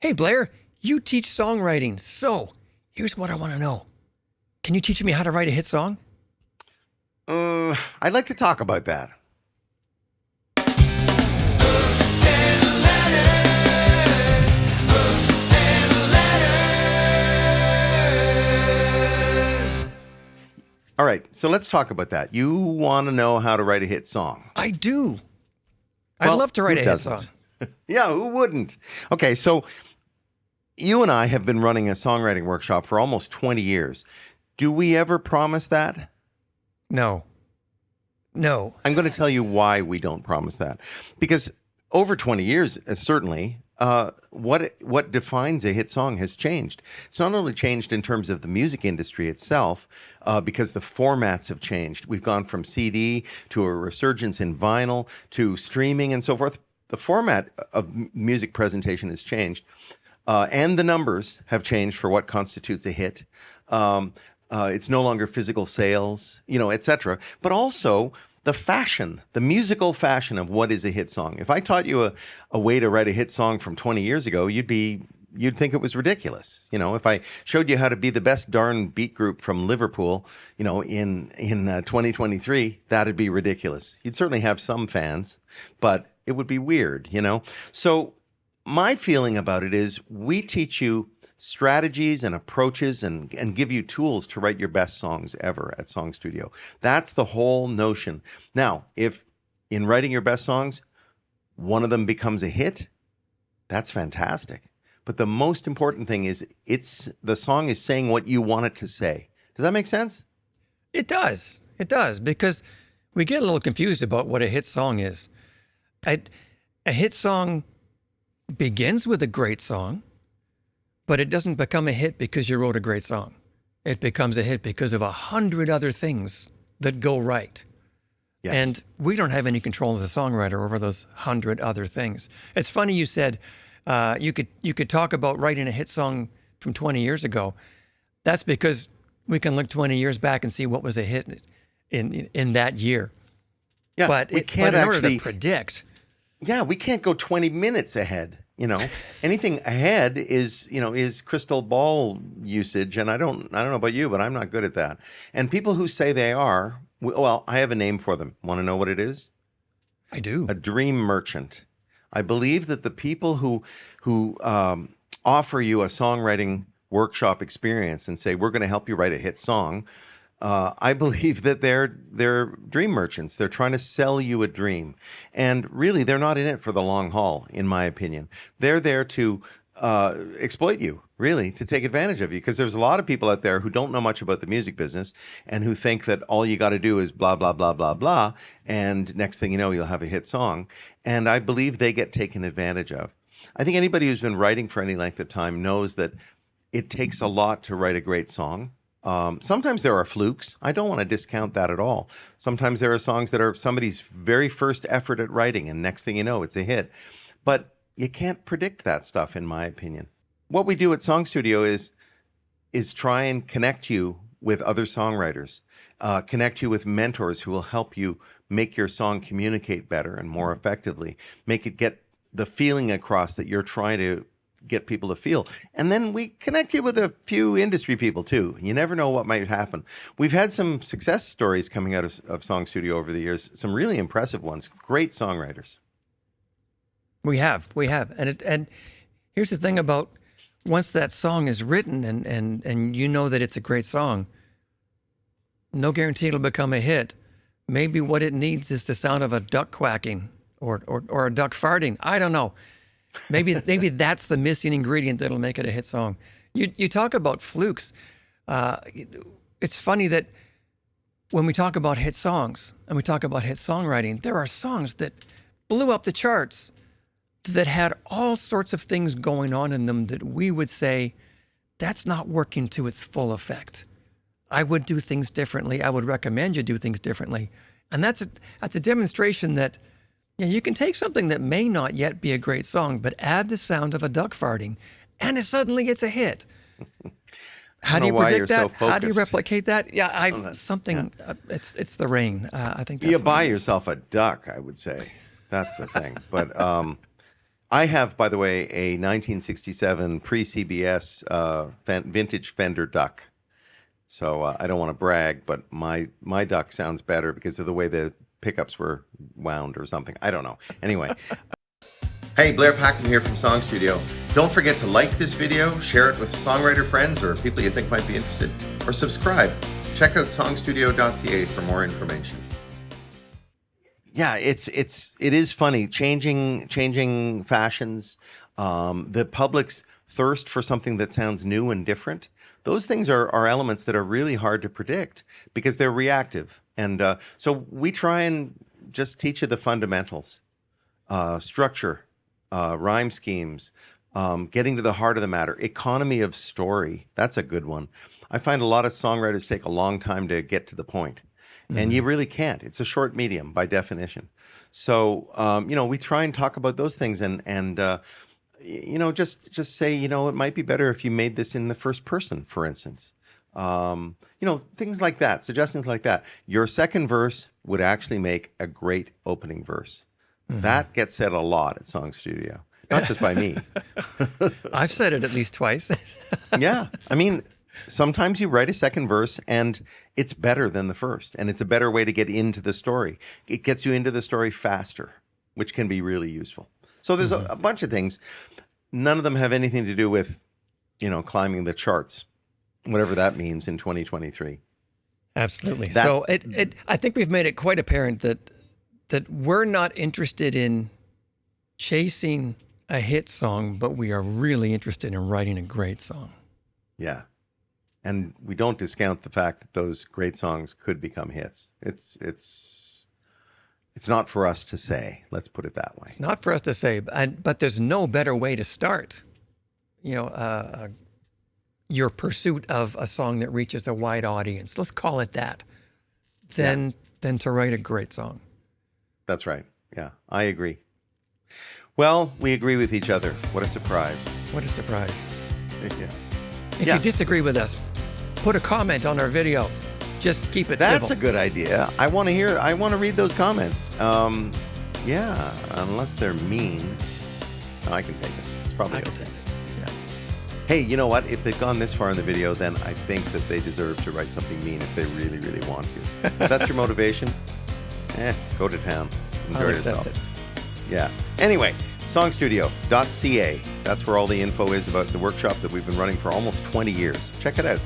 Hey, Blair, you teach songwriting. So here's what I want to know. Can you teach me how to write a hit song? I'd like to talk about that. All right, so let's talk about that. You want to know how to write a hit song? I do. I'd Well, love to write who a hit song. doesn't? Yeah, who wouldn't? Okay, so you and I have been running a songwriting workshop for almost 20 years. Do we ever promise that? No. I'm going to tell you why we don't promise that. Because over 20 years, certainly, what defines a hit song has changed. It's not only changed in terms of the music industry itself, because the formats have changed. We've gone from CD to a resurgence in vinyl to streaming and so forth. The format of music presentation has changed, and the numbers have changed for what constitutes a hit. It's no longer physical sales, et cetera. But also the fashion, the musical fashion of what is a hit song. If I taught you a way to write a hit song from 20 years ago, you'd think it was ridiculous. If I showed you how to be the best darn beat group from Liverpool, in 2023, that'd be ridiculous. You'd certainly have some fans, but it would be weird, So my feeling about it is we teach you strategies and approaches and give you tools to write your best songs ever at Song Studio. That's the whole notion. Now, if in writing your best songs, one of them becomes a hit, that's fantastic. But the most important thing is the song is saying what you want it to say. Does that make sense? It does. It does, because we get a little confused about what a hit song is. A hit song begins with a great song, but it doesn't become a hit because you wrote a great song. It becomes a hit because of 100 other things that go right. Yes. And we don't have any control as a songwriter over those 100 other things. It's funny you said you could talk about writing a hit song from 20 years ago. That's because we can look 20 years back and see what was a hit in that year. Yeah, but we can't in order actually to predict. Yeah, we can't go 20 minutes ahead. Anything ahead is crystal ball usage, and I don't know about you, but I'm not good at that. And people who say they are, well, I have a name for them. Want to know what it is? I do. A dream merchant. I believe that the people who offer you a songwriting workshop experience and say we're going to help you write a hit song, I believe that they're dream merchants. They're trying to sell you a dream. And really, they're not in it for the long haul, in my opinion. They're there to exploit you, really, to take advantage of you. Because there's a lot of people out there who don't know much about the music business and who think that all you got to do is blah, blah, blah, blah, blah. And next thing you know, you'll have a hit song. And I believe they get taken advantage of. I think anybody who's been writing for any length of time knows that it takes a lot to write a great song. Sometimes there are flukes. I don't want to discount that at all. Sometimes there are songs that are somebody's very first effort at writing, and next thing you know, it's a hit. But you can't predict that stuff, in my opinion. What we do at Song Studio is try and connect you with other songwriters, connect you with mentors who will help you make your song communicate better and more effectively, make it get the feeling across that you're trying to get people to feel. And then we connect you with a few industry people too. You never know what might happen. We've had some success stories coming out of Song Studio over the years, some really impressive ones, great songwriters. We have. And here's the thing about once that song is written and you know that it's a great song, no guarantee it'll become a hit. Maybe what it needs is the sound of a duck quacking or a duck farting. I don't know. Maybe that's the missing ingredient that'll make it a hit song. You talk about flukes. It's funny that when we talk about hit songs and we talk about hit songwriting, there are songs that blew up the charts that had all sorts of things going on in them that we would say, that's not working to its full effect. I would do things differently. I would recommend you do things differently. And that's a demonstration that you can take something that may not yet be a great song, but add the sound of a duck farting, and it suddenly gets a hit. How do you predict that? How do you replicate that? Yeah, it's the rain. I think that's you buy yourself a duck, I would say. That's the thing. But I have, by the way, a 1967 pre-CBS vintage Fender Duck. So I don't want to brag, but my Duck sounds better because of the way the pickups were wound or something. I don't know. Anyway. Hey, Blair Packham here from Song Studio. Don't forget to like this video, share it with songwriter friends or people you think might be interested, or subscribe. Check out songstudio.ca for more information. Yeah, it is funny changing fashions, the public's thirst for something that sounds new and different. Those things are elements that are really hard to predict because they're reactive. And so we try and just teach you the fundamentals, structure, rhyme schemes, getting to the heart of the matter, economy of story. That's a good one. I find a lot of songwriters take a long time to get to the point. And you really can't. It's a short medium by definition. So, we try and talk about those things and just say, it might be better if you made this in the first person, for instance. Things like that, suggestions like that. Your second verse would actually make a great opening verse. That gets said a lot at Song Studio, not just by me. I've said it at least twice. Yeah. I mean, sometimes you write a second verse and it's better than the first, and it's a better way to get into the story. It gets you into the story faster, which can be really useful. So there's a bunch of things. None of them have anything to do with, climbing the charts, whatever that means in 2023. Absolutely. So I think we've made it quite apparent that we're not interested in chasing a hit song, but we are really interested in writing a great song. Yeah. And we don't discount the fact that those great songs could become hits. It's not for us to say. Let's put it that way. It's not for us to say, but there's no better way to start, your pursuit of a song that reaches a wide audience. Let's call it that. Than to write a great song. That's right. Yeah, I agree. Well, we agree with each other. What a surprise. What a surprise. Yeah. If you disagree with us, put a comment on our video. Just keep it civil. That's a good idea. I want to read those comments. Unless they're mean. No, I can take it. It's probably I can take it. Yeah. Hey, you know what? If they've gone this far in the video, then I think that they deserve to write something mean if they really, really want to. If that's your motivation, go to town. Enjoy yourself. Accept it. Yeah. Anyway, songstudio.ca. That's where all the info is about the workshop that we've been running for almost 20 years. Check it out.